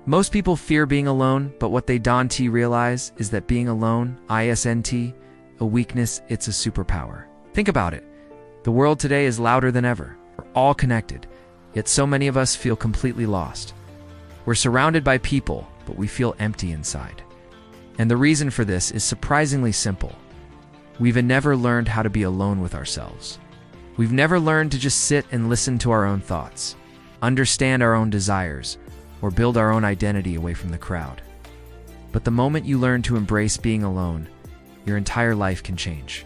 Most people fear being alone, but what they don't realize is that being alone, isn't a weakness, it's a superpower. Think about it. The world today is louder than ever. We're all connected, yet so many of us feel completely lost. We're surrounded by people, but we feel empty inside. And the reason for this is surprisingly simple. We've never learned how to be alone with ourselves. We've never learned to just sit and listen to our own thoughts, understand our own desires, or build our own identity away from the crowd. But the moment you learn to embrace being alone, your entire life can change.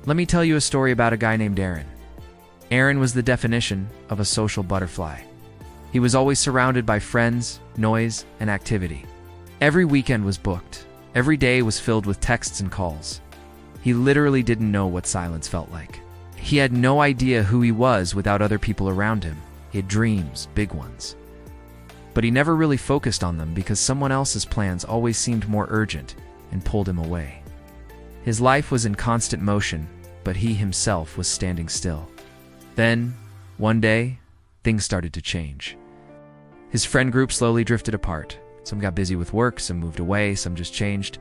Let me tell you a story about a guy named Aaron. Aaron was the definition of a social butterfly. He was always surrounded by friends, noise, and activity. Every weekend was booked. Every day was filled with texts and calls. He literally didn't know what silence felt like. He had no idea who he was without other people around him. He had dreams, big ones. But he never really focused on them because someone else's plans always seemed more urgent and pulled him away. His life was in constant motion, but he himself was standing still. Then, one day, things started to change. His friend group slowly drifted apart. Some got busy with work, some moved away, some just changed.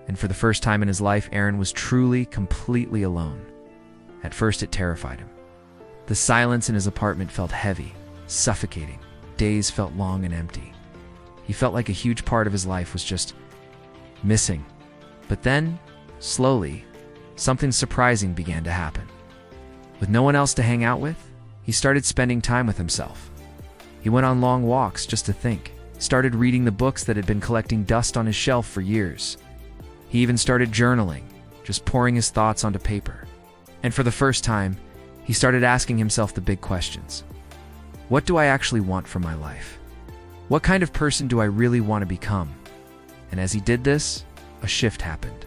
And for the first time in his life, Aaron was truly, completely alone. At first, it terrified him. The silence in his apartment felt heavy, suffocating. Days felt long and empty. He felt like a huge part of his life was just missing. But then, slowly, something surprising began to happen. With no one else to hang out with, he started spending time with himself. He went on long walks just to think, started reading the books that had been collecting dust on his shelf for years. He even started journaling, just pouring his thoughts onto paper. And for the first time, he started asking himself the big questions. What do I actually want from my life? What kind of person do I really want to become? And as he did this, a shift happened.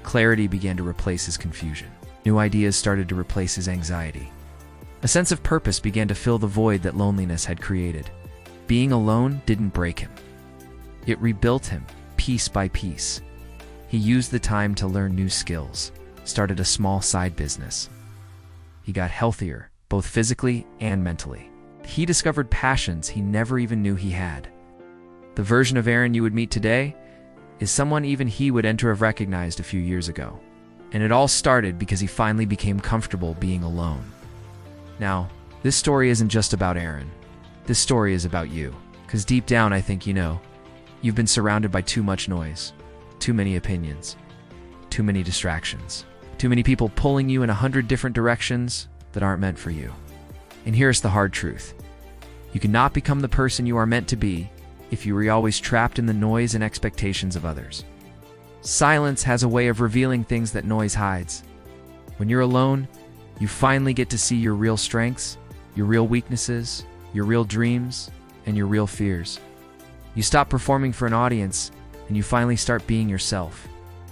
Clarity began to replace his confusion. New ideas started to replace his anxiety. A sense of purpose began to fill the void that loneliness had created. Being alone didn't break him. It rebuilt him, piece by piece. He used the time to learn new skills, started a small side business. He got healthier, both physically and mentally. He discovered passions he never even knew he had. The version of Aaron you would meet today is someone even he would enter have recognized a few years ago. And it all started because he finally became comfortable being alone. Now, this story isn't just about Aaron. This story is about you. Because deep down, I think you know, you've been surrounded by too much noise, too many opinions, too many distractions, too many people pulling you in 100 different directions that aren't meant for you. And here's the hard truth. You cannot become the person you are meant to be if you are always trapped in the noise and expectations of others. Silence has a way of revealing things that noise hides. When you're alone, you finally get to see your real strengths, your real weaknesses, your real dreams, and your real fears. You stop performing for an audience, and you finally start being yourself.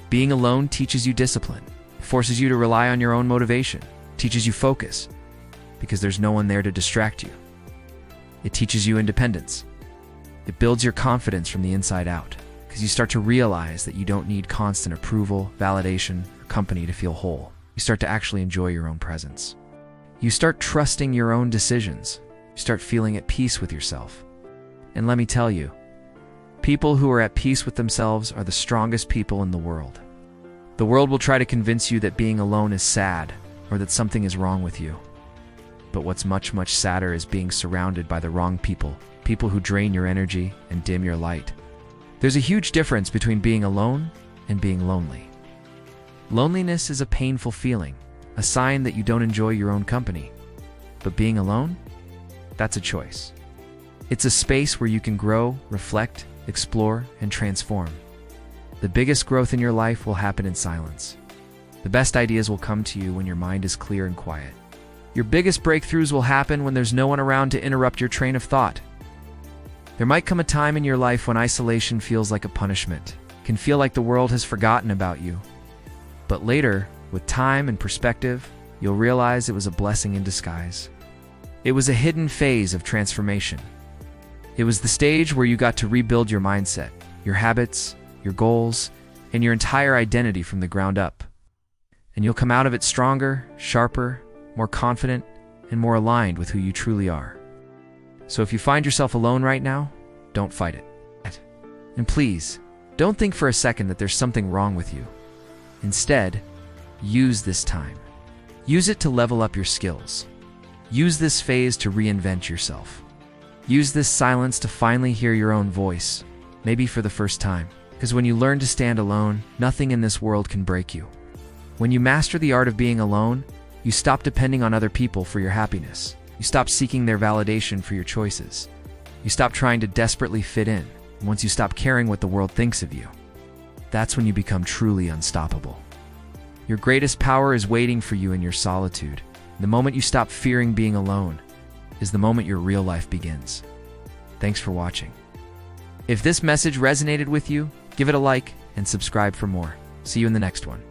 Being alone teaches you discipline, forces you to rely on your own motivation, teaches you focus, because there's no one there to distract you. It teaches you independence. It builds your confidence from the inside out, because you start to realize that you don't need constant approval, validation, or company to feel whole. You start to actually enjoy your own presence. You start trusting your own decisions. You start feeling at peace with yourself. And let me tell you, people who are at peace with themselves are the strongest people in the world. The world will try to convince you that being alone is sad, or that something is wrong with you. But what's much, much sadder is being surrounded by the wrong people, people who drain your energy and dim your light. There's a huge difference between being alone and being lonely. Loneliness is a painful feeling, a sign that you don't enjoy your own company. But being alone? That's a choice. It's a space where you can grow, reflect, explore, and transform. The biggest growth in your life will happen in silence. The best ideas will come to you when your mind is clear and quiet. Your biggest breakthroughs will happen when there's no one around to interrupt your train of thought. There might come a time in your life when isolation feels like a punishment, can feel like the world has forgotten about you. But later, with time and perspective, you'll realize it was a blessing in disguise. It was a hidden phase of transformation. It was the stage where you got to rebuild your mindset, your habits, your goals, and your entire identity from the ground up. And you'll come out of it stronger, sharper, more confident, and more aligned with who you truly are. So if you find yourself alone right now, Don't fight it. And please, don't think for a second that there's something wrong with you. Instead, use this time. Use it to level up your skills. Use this phase to reinvent yourself. Use this silence to finally hear your own voice, maybe for the first time. Because when you learn to stand alone, nothing in this world can break you. When you master the art of being alone, you stop depending on other people for your happiness. You stop seeking their validation for your choices. You stop trying to desperately fit in. And once you stop caring what the world thinks of you, that's when you become truly unstoppable. Your greatest power is waiting for you in your solitude. The moment you stop fearing being alone is the moment your real life begins. Thanks for watching. If this message resonated with you, give it a like and subscribe for more. See you in the next one.